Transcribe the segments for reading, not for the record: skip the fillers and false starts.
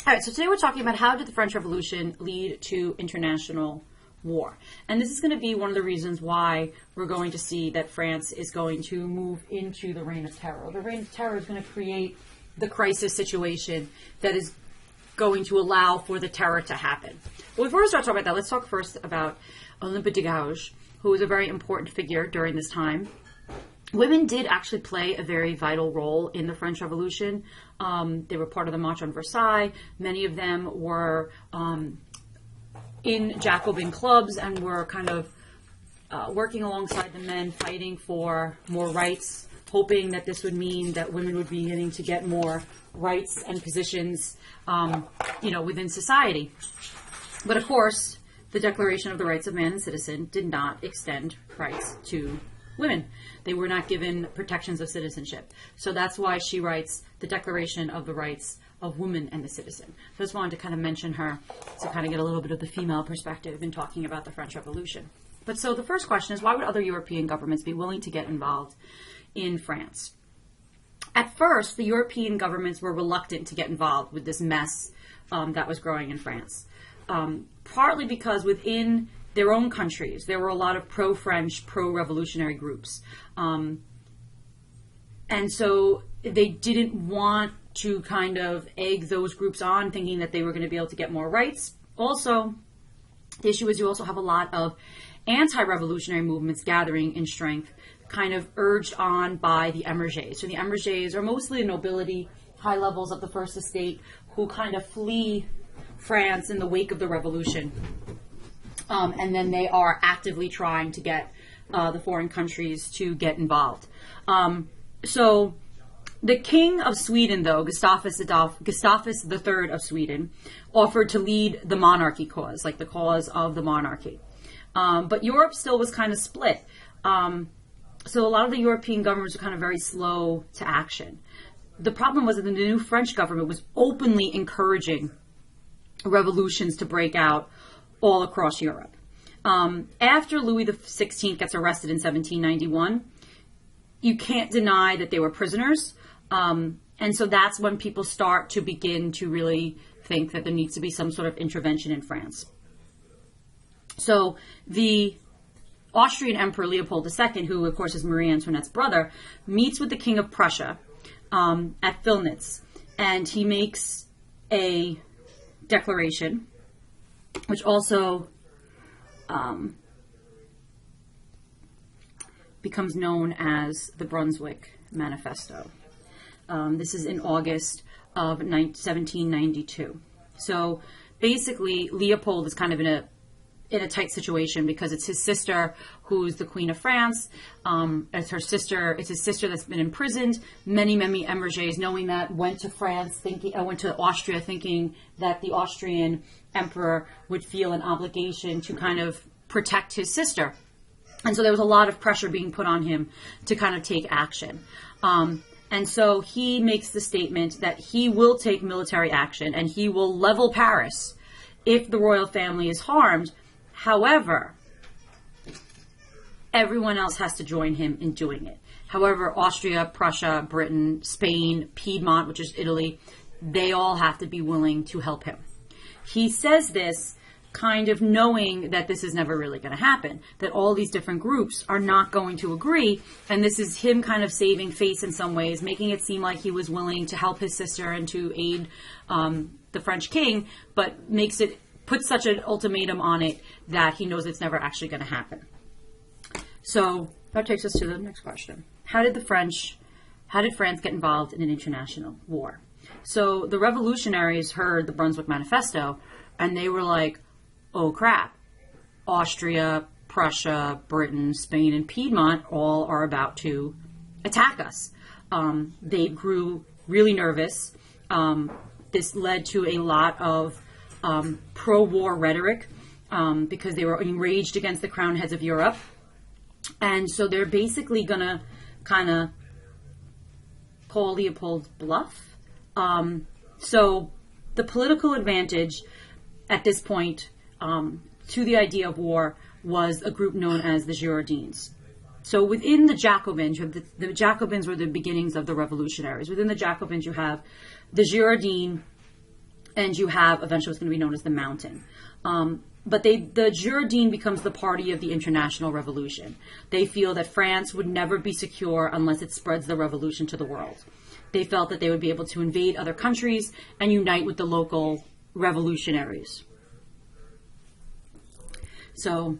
All right, so today we're talking about how did the French Revolution lead to international war. And this is going to be one of the reasons why we're going to see that France is going to move into the Reign of Terror. The Reign of Terror is going to create the crisis situation that is going to allow for the terror to happen. But before we start talking about that, let's talk first about Olympe de Gouges, who was a very important figure during this time. Women did actually play a very vital role in the French Revolution. They were part of the March on Versailles. Many of them were in Jacobin clubs and were kind of working alongside the men, fighting for more rights, hoping that this would mean that women would be beginning to get more rights and positions, within society. But of course, the Declaration of the Rights of Man and Citizen did not extend rights to women. They were not given protections of citizenship. So that's why she writes the Declaration of the Rights of Woman and the Citizen. So I just wanted to kind of mention her to kind of get a little bit of the female perspective in talking about the French Revolution. But so the first question is, why would other European governments be willing to get involved in France? At first, the European governments were reluctant to get involved with this mess that was growing in France. Partly because within their own countries, there were a lot of pro-French, pro-revolutionary groups. And so they didn't want to kind of egg those groups on, thinking that they were going to be able to get more rights. Also, the issue is you also have a lot of anti-revolutionary movements gathering in strength, kind of urged on by the émergés. So the émergés are mostly the nobility, high levels of the First Estate, who kind of flee France in the wake of the revolution. And then they are actively trying to get the foreign countries to get involved. So the King of Sweden, though, Gustavus III of Sweden, offered to lead the monarchy cause, like the cause of the monarchy. But Europe still was kind of split. So a lot of the European governments were kind of very slow to action. The problem was that the new French government was openly encouraging revolutions to break out all across Europe. After Louis XVI gets arrested in 1791, you can't deny that they were prisoners. And so that's when people start to begin to really think that there needs to be some sort of intervention in France. So the Austrian Emperor Leopold II, who of course is Marie Antoinette's brother, meets with the King of Prussia at Vilnitz, and he makes a declaration, which also becomes known as the Brunswick Manifesto. This is in August of 1792. So basically, Leopold is kind of in a tight situation because it's his sister who's the Queen of France. It's his sister that's been imprisoned. Many émergés, knowing that, went to Austria thinking that the Austrian emperor would feel an obligation to kind of protect his sister. And so there was a lot of pressure being put on him to kind of take action. And so he makes the statement that he will take military action and he will level Paris if the royal family is harmed. However, everyone else has to join him in doing it. However, Austria, Prussia, Britain, Spain, Piedmont, which is Italy, they all have to be willing to help him. He says this kind of knowing that this is never really going to happen, that all these different groups are not going to agree, and this is him kind of saving face in some ways, making it seem like he was willing to help his sister and to aid the French king, but puts such an ultimatum on it that he knows it's never actually going to happen. So that takes us to the next question. How did France get involved in an international war? So the revolutionaries heard the Brunswick Manifesto and they were like, oh crap, Austria, Prussia, Britain, Spain, and Piedmont all are about to attack us. They grew really nervous. This led to a lot of pro-war rhetoric because they were enraged against the crown heads of Europe. And so they're basically going to kind of call Leopold's bluff. So the political advantage at this point to the idea of war was a group known as the Girondins. So within the Jacobins, you have the Jacobins were the beginnings of the revolutionaries. Within the Jacobins, you have the Girondins and you have eventually what's going to be known as the Mountain. But the Girondin becomes the party of the international revolution. They feel that France would never be secure unless it spreads the revolution to the world. They felt that they would be able to invade other countries and unite with the local revolutionaries. So,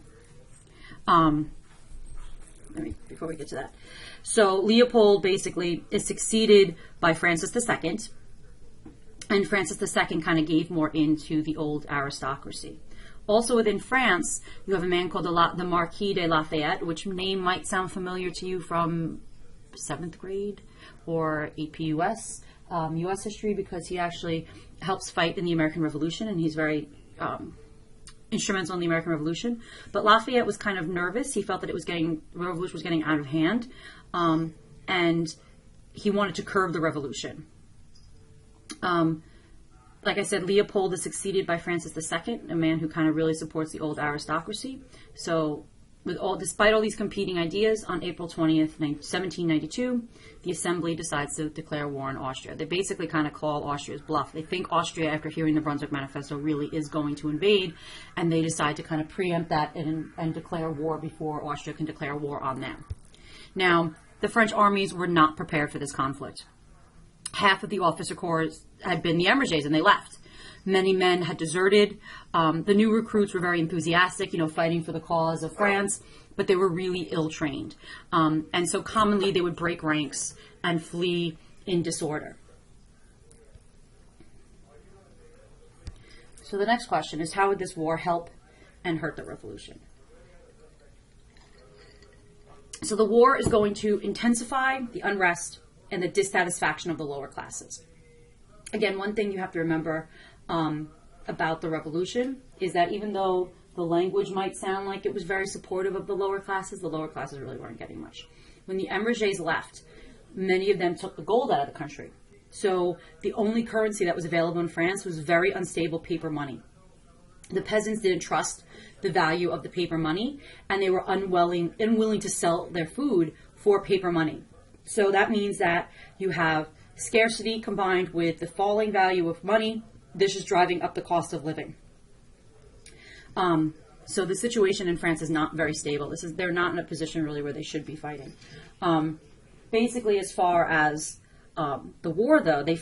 before we get to that. So Leopold basically is succeeded by Francis II, and Francis II kind of gave more into the old aristocracy. Also within France, you have a man called the Marquis de Lafayette, which name might sound familiar to you from 7th grade or AP US history, because he actually helps fight in the American Revolution, and he's very instrumental in the American Revolution. But Lafayette was kind of nervous. He felt that the revolution was getting out of hand, and he wanted to curb the revolution. Like I said, Leopold is succeeded by Francis II, a man who kind of really supports the old aristocracy. So, despite all these competing ideas, on April 20th, 1792, the Assembly decides to declare war on Austria. They basically kind of call Austria's bluff. They think Austria, after hearing the Brunswick Manifesto, really is going to invade, and they decide to kind of preempt that and declare war before Austria can declare war on them. Now, the French armies were not prepared for this conflict. Half of the officer corps had been the Émergés, and they left. Many men had deserted. The new recruits were very enthusiastic, fighting for the cause of France, but they were really ill-trained. And so commonly they would break ranks and flee in disorder. So the next question is, how would this war help and hurt the revolution? So the war is going to intensify the unrest and the dissatisfaction of the lower classes. Again, one thing you have to remember about the revolution is that even though the language might sound like it was very supportive of the lower classes really weren't getting much. When the Émergés left, many of them took the gold out of the country. So the only currency that was available in France was very unstable paper money. The peasants didn't trust the value of the paper money, and they were unwilling to sell their food for paper money. So that means that you have scarcity combined with the falling value of money. This is driving up the cost of living. So the situation in France is not very stable. They're not in a position really where they should be fighting. Basically, as far as the war, though, they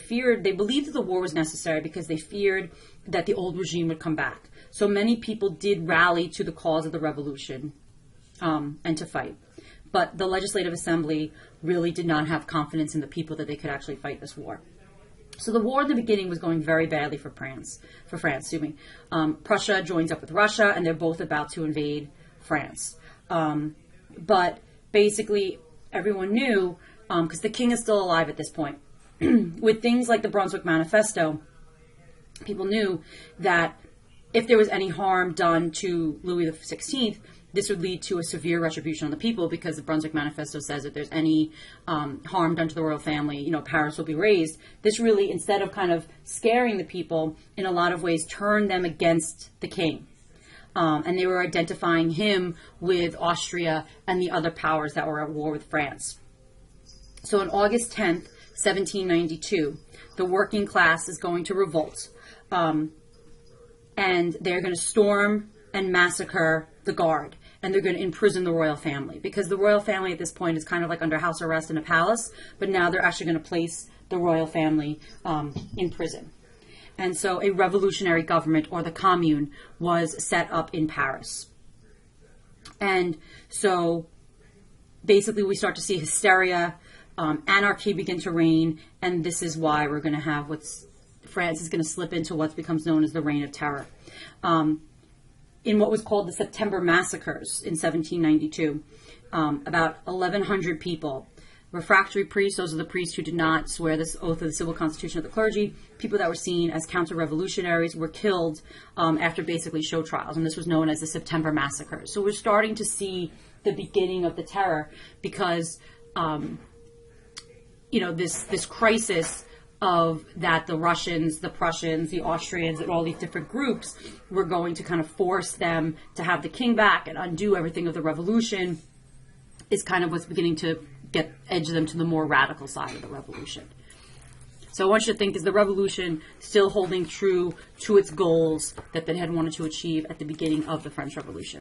believed that the war was necessary because they feared that the old regime would come back. So many people did rally to the cause of the revolution and to fight. But the Legislative Assembly really did not have confidence in the people that they could actually fight this war. So the war in the beginning was going very badly for France. Prussia joins up with Russia, and they're both about to invade France. But basically, everyone knew, because the king is still alive at this point, with things like the Brunswick Manifesto, people knew that if there was any harm done to Louis XVI, this would lead to a severe retribution on the people, because the Brunswick Manifesto says that there's any harm done to the royal family, Paris will be razed. This really, instead of kind of scaring the people, in a lot of ways turned them against the king. And they were identifying him with Austria and the other powers that were at war with France. So on August 10th, 1792, the working class is going to revolt. And they're going to storm and massacre the guard, and they're going to imprison the royal family, because the royal family at this point is kind of like under house arrest in a palace, but now they're actually going to place the royal family in prison. And so a revolutionary government, or the Commune, was set up in Paris. And so basically we start to see hysteria, anarchy begin to reign, and this is why we're going to have France is going to slip into what becomes known as the Reign of Terror. In what was called the September Massacres in 1792, about 1,100 people, refractory priests, those are the priests who did not swear this oath of the civil constitution of the clergy, people that were seen as counter-revolutionaries were killed after basically show trials, and this was known as the September Massacres. So we're starting to see the beginning of the terror, because this crisis of that the Russians, the Prussians, the Austrians, and all these different groups were going to kind of force them to have the king back and undo everything of the revolution, is kind of what's beginning to edge them to the more radical side of the revolution. So I want you to think, is the revolution still holding true to its goals that they had wanted to achieve at the beginning of the French Revolution?